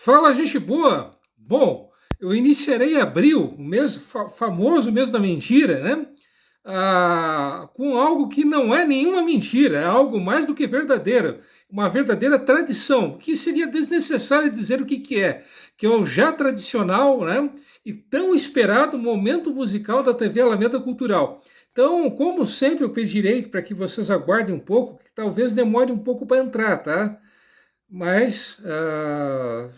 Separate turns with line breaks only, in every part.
Fala, gente boa! Bom, eu iniciarei abril, o mês famoso mês da mentira, né? Com algo que não é nenhuma mentira, é algo mais do que verdadeiro, uma verdadeira tradição, que seria desnecessário dizer o que é o já tradicional, né? E tão esperado momento musical da TV Alameda Cultural. Então, como sempre, eu pedirei para que vocês aguardem um pouco, que talvez demore um pouco para entrar, tá? Mas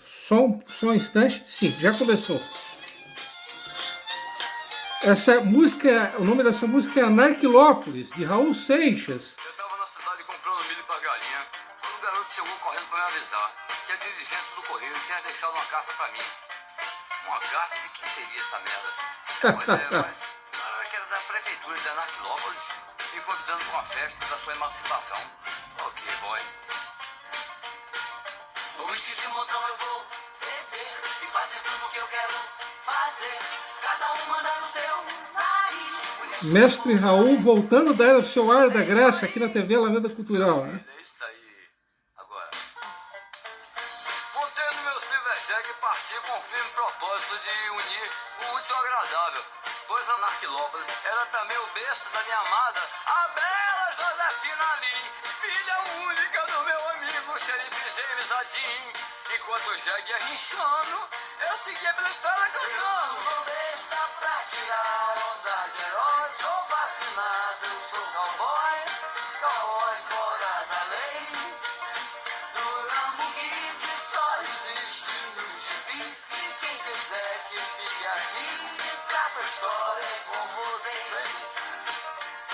só um instante. Sim, já começou. Essa música, o nome dessa música é Anarquilópolis, de Raul Seixas.
Eu estava na cidade comprando milho para galinha, quando o garoto chegou correndo para me avisar que a dirigente do correio tinha deixado uma carta para mim. Uma carta de quem seria essa merda? Mas que era da prefeitura de Anarquilópolis, me convidando para uma festa da sua emancipação. Ok, boy. No whisky de montão eu vou beber e fazer tudo que eu quero fazer. Cada um manda no seu nariz.
Mestre Raul voltando a dar o seu ar da graça aqui na TV Alameda Cultural, né?
É isso aí. Agora. Montei no meu Silverjack e parti com o firme propósito de unir o útil ao agradável. Pois Anarquilópolis era também o berço da minha amada, a bela Josefina Aline, filha única do meu amigo xerife James Adin. Enquanto o jegue ia rinchando, eu seguia pela estrada cantando. Eu sou besta pra tirar onda de herói, sou vacinado, eu sou cowboy, cowboy fora da lei. Durango Kid só existe no gibi, e quem quiser que fique aqui, entrar pra história como vocês.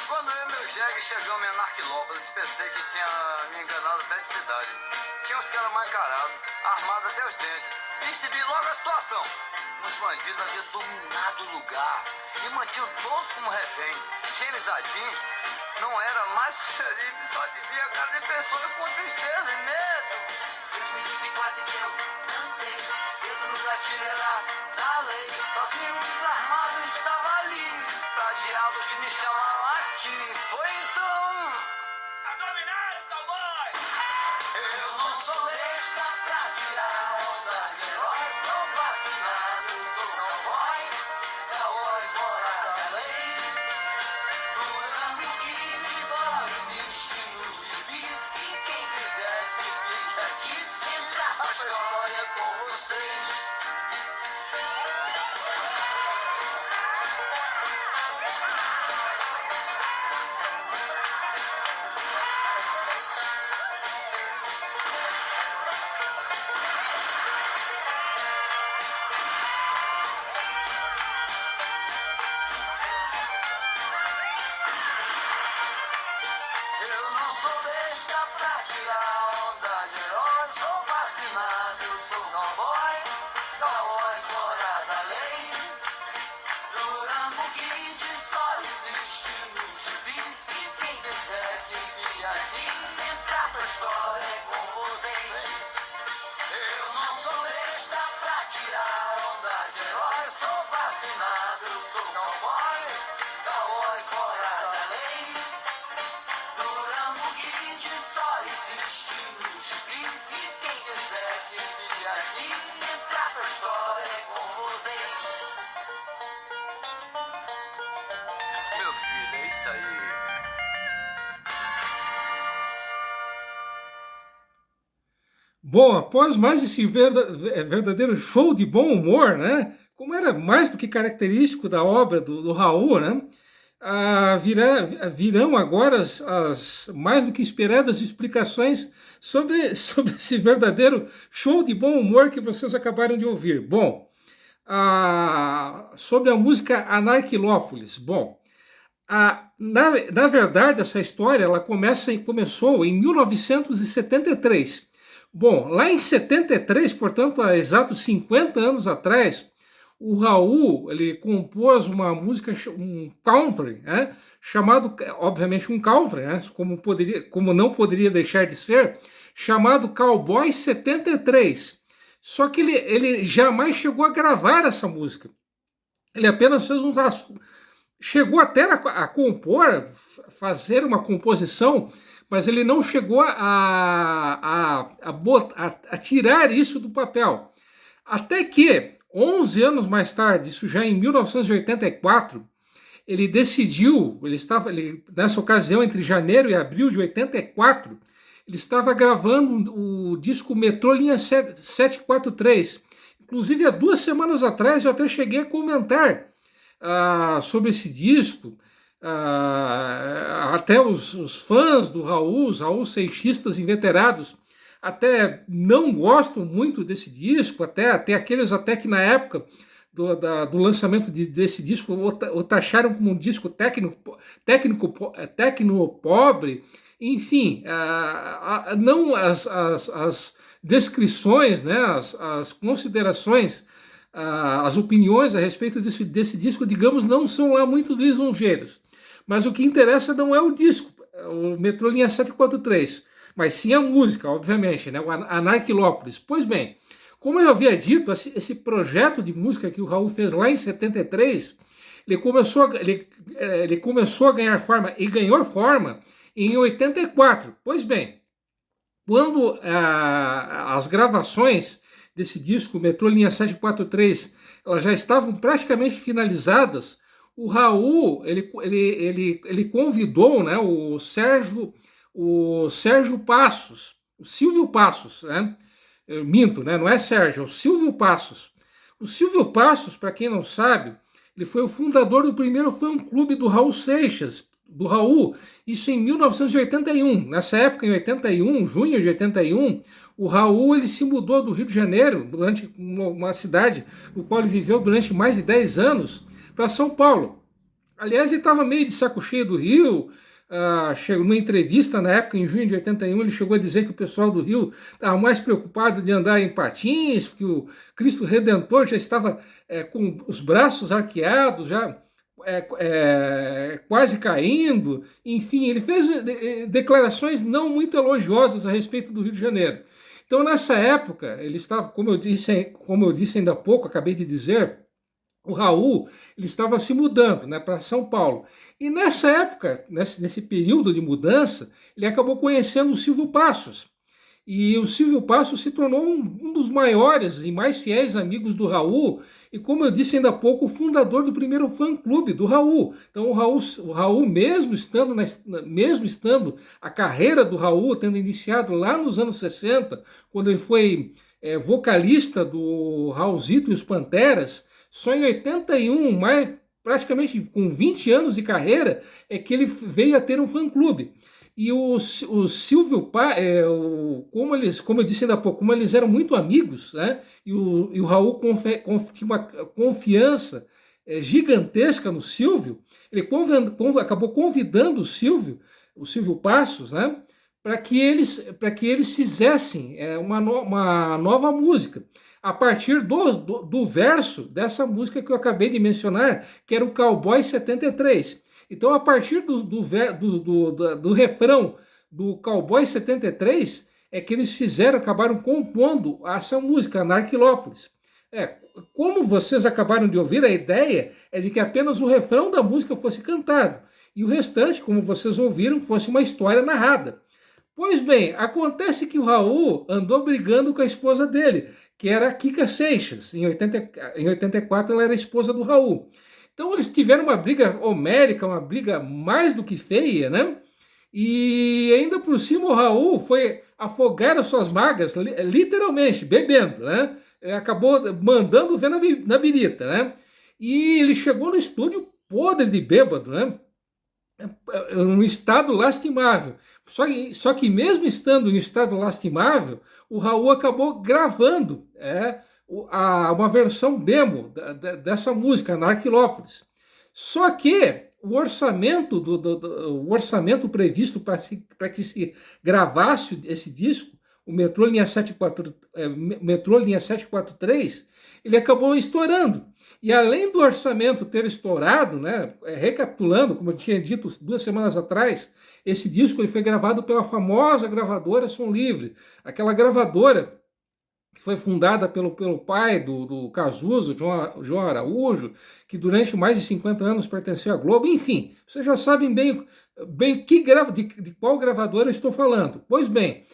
Quando eu e meu jegue chegamos em Anarquilópolis, pensei que tinha me enganado até de cidade. Tinha uns caras mal encarados, armados até os dentes. Percebi logo a situação. Os bandidos haviam dominado o lugar e mantinham todos como refém. James Adin não era mais o xerife, só se via cara de pessoa com tristeza e medo. Deus me livre, quase que eu cansei. Dedo no gatilho era da lei. Sozinho, desarmado, estava ali. Pra diabo que me chamaram aqui. Foi então. Tá dominado, cowboy! Eu não sou besta pra tirar onda de herói. Sou vacinado, sou cowboy. Cowboy fora da lei. Durante que só existe no gibi. E quem quiser que fique aqui, entrar pra história com vocês. Eu não sou besta pra tirar onda de herói. Sou vacinado, eu sou cowboy, cowboy fora da lei. Durango Kid só existe no gibi. E quem quiser que fique aqui, entrar pra história com vocês. Eu não sou besta pra tirar onda de herói. Sou vacinado, eu sou cowboy, cowboy fora da lei. Durango Kid só existe no gibi. E quem quiser que fique aqui, entrar pra história com vocês. Meu filho, é isso aí.
Bom, após mais esse verdadeiro show de bom humor, né? Como era mais do que característico da obra do Raul, né? Virão agora as mais do que esperadas explicações sobre esse verdadeiro show de bom humor que vocês acabaram de ouvir. Bom, sobre a música Anarquilópolis. Bom, na verdade, essa história ela começou em 1973. Bom, lá em 73, portanto, há exatos 50 anos atrás, o Raul ele compôs uma música, um country, né, chamado, obviamente, um country, né, como não poderia deixar de ser, chamado Cowboy 73. Só que ele jamais chegou a gravar essa música. Ele apenas fez chegou até a compor, fazer uma composição, mas ele não chegou a tirar isso do papel. Até que, 11 anos mais tarde, isso já em 1984, ele decidiu, nessa ocasião, entre janeiro e abril de 84, ele estava gravando o disco Metrô Linha 743. Inclusive, há 2 semanas atrás, eu até cheguei a comentar sobre esse disco. Até os fãs do Raul, os Raul Seixistas inveterados, até não gostam muito desse disco, até aqueles até que na época do lançamento desse disco o taxaram como um disco técnico pobre, enfim, não as descrições, né, as considerações, as opiniões a respeito desse disco, digamos, não são lá muito lisonjeiras. Mas o que interessa não é o disco, o Metrô Linha 743, mas sim a música, obviamente, né, o Anarquilópolis. Pois bem, como eu havia dito, esse projeto de música que o Raul fez lá em 73, ele começou a ganhar forma, e ganhou forma, em 84. Pois bem, quando as gravações desse disco, Metrô Linha 743, elas já estavam praticamente finalizadas, o Raul ele convidou, né, o Sérgio Passos, o Silvio Passos, né? Eu minto, né? Não é Sérgio, é o Silvio Passos. O Silvio Passos, para quem não sabe, ele foi o fundador do primeiro fã-clube do Raul Seixas, do Raul, isso em 1981. Nessa época, em 81, junho de 81, o Raul ele se mudou do Rio de Janeiro, durante uma cidade no qual ele viveu durante mais de 10 anos, para São Paulo. Aliás, ele estava meio de saco cheio do Rio. Chegou numa entrevista na época, em junho de 81, ele chegou a dizer que o pessoal do Rio estava mais preocupado de andar em patins, porque o Cristo Redentor já estava com os braços arqueados, já quase caindo. Enfim, ele fez declarações não muito elogiosas a respeito do Rio de Janeiro. Então, nessa época, ele estava, como eu disse ainda há pouco, acabei de dizer, o Raul ele estava se mudando, né, para São Paulo. E nessa época, nesse período de mudança, ele acabou conhecendo o Silvio Passos. E o Silvio Passos se tornou um dos maiores e mais fiéis amigos do Raul, e como eu disse ainda há pouco, o fundador do primeiro fã-clube do Raul. Então o Raul mesmo estando a carreira do Raul tendo iniciado lá nos anos 60, quando ele foi vocalista do Raulzito e os Panteras, só em 81, praticamente com 20 anos de carreira, é que ele veio a ter um fã-clube. E o Silvio, como eu disse ainda há pouco, como eles eram muito amigos, né? E o Raul tinha uma confiança gigantesca no Silvio, ele acabou convidando o Silvio Passos, né? Para que eles fizessem uma nova música, a partir do verso dessa música que eu acabei de mencionar, que era o Cowboy 73. Então, a partir do refrão do Cowboy 73, é que eles acabaram compondo essa música, Anarquilópolis. Como vocês acabaram de ouvir, a ideia é de que apenas o refrão da música fosse cantado, e o restante, como vocês ouviram, fosse uma história narrada. Pois bem, acontece que o Raul andou brigando com a esposa dele, que era a Kika Seixas. Em 84, ela era a esposa do Raul. Então eles tiveram uma briga homérica, uma briga mais do que feia, né? E ainda por cima o Raul foi afogar as suas mágoas, literalmente, bebendo, né? Acabou mandando ver na birita, né? E ele chegou no estúdio podre de bêbado, né? Um estado lastimável. Só que mesmo estando em estado lastimável, o Raul acabou gravando uma versão demo dessa música, Anarquilópolis. Só que o orçamento previsto para que se gravasse esse disco, o Metrô Linha 743, ele acabou estourando. E além do orçamento ter estourado, né, recapitulando, como eu tinha dito 2 semanas atrás, esse disco ele foi gravado pela famosa gravadora Som Livre, aquela gravadora que foi fundada pelo pai do Cazuza, João Araújo, que durante mais de 50 anos pertenceu à Globo. Enfim, vocês já sabem bem de qual gravadora eu estou falando. Pois bem,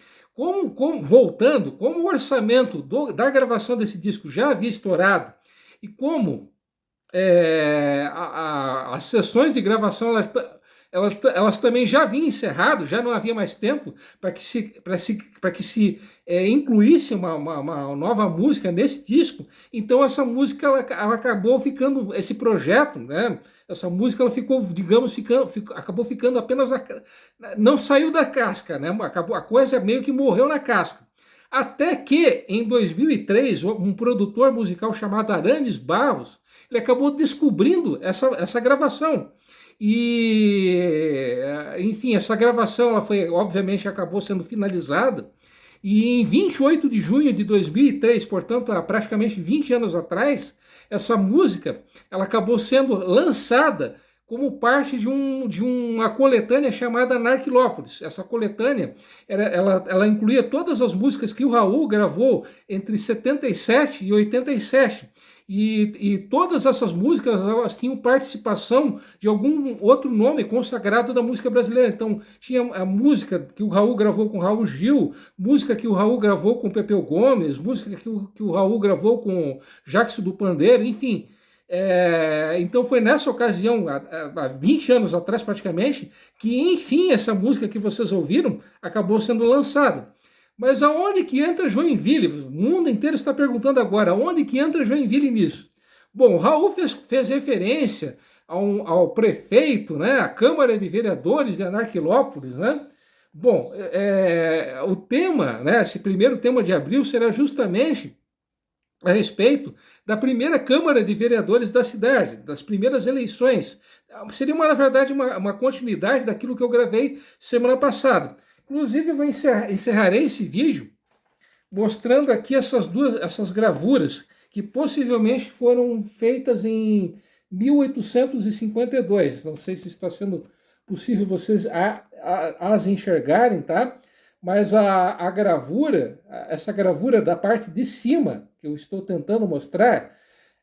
voltando, como o orçamento da gravação desse disco já havia estourado e como as sessões de gravação elas também já haviam encerrado, já não havia mais tempo para que se incluísse uma nova música nesse disco. Então essa música ela acabou ficando, esse projeto, né? Essa música ela ficou, digamos, acabou ficando apenas não saiu da casca, né? Acabou, a coisa meio que morreu na casca. Até que em 2003 um produtor musical chamado Arames Barros ele acabou descobrindo essa gravação. E, enfim, essa gravação, ela foi, obviamente, acabou sendo finalizada. E em 28 de junho de 2003, portanto, há praticamente 20 anos atrás, essa música, ela acabou sendo lançada como parte de uma coletânea chamada Narquilópolis. Essa coletânea, ela incluía todas as músicas que o Raul gravou entre 77 e 87. E todas essas músicas elas tinham participação de algum outro nome consagrado da música brasileira. Então, tinha a música que o Raul gravou com o Raul Gil, música que o Raul gravou com o Pepeu Gomes, música que o Raul gravou com o Jackson do Pandeiro, enfim. Então, foi nessa ocasião, há 20 anos atrás praticamente, que, enfim, essa música que vocês ouviram acabou sendo lançada. Mas aonde que entra Joinville? O mundo inteiro está perguntando agora, aonde que entra Joinville nisso? Bom, o Raul fez referência ao prefeito, né, à Câmara de Vereadores de Anarquilópolis, né? Bom, o tema, né, esse primeiro tema de abril será justamente a respeito da primeira Câmara de Vereadores da cidade, das primeiras eleições. Seria, na verdade, uma continuidade daquilo que eu gravei semana passada. Inclusive, eu vou encerrarei esse vídeo mostrando aqui essas gravuras que possivelmente foram feitas em 1852. Não sei se está sendo possível vocês as enxergarem, tá? Mas a gravura, essa gravura da parte de cima, que eu estou tentando mostrar,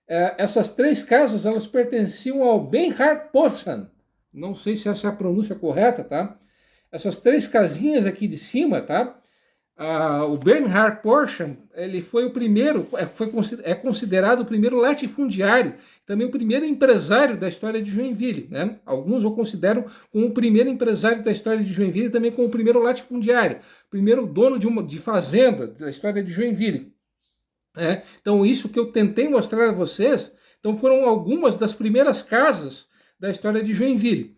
essas três casas, elas pertenciam ao Bernhard Porsche. Não sei se essa é a pronúncia correta, tá? Essas três casinhas aqui de cima, tá? O Bernhard Porsche, ele foi o primeiro, é considerado o primeiro latifundiário, também o primeiro empresário da história de Joinville, né? Alguns o consideram como o primeiro empresário da história de Joinville, também como o primeiro latifundiário, primeiro dono de fazenda da história de Joinville. Então, isso que eu tentei mostrar a vocês, então foram algumas das primeiras casas da história de Joinville.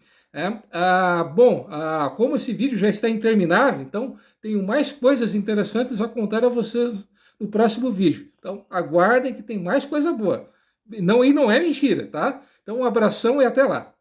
Como esse vídeo já está interminável, então tenho mais coisas interessantes a contar a vocês no próximo vídeo. Então aguardem que tem mais coisa boa. E não é mentira, tá? Então um abração e até lá.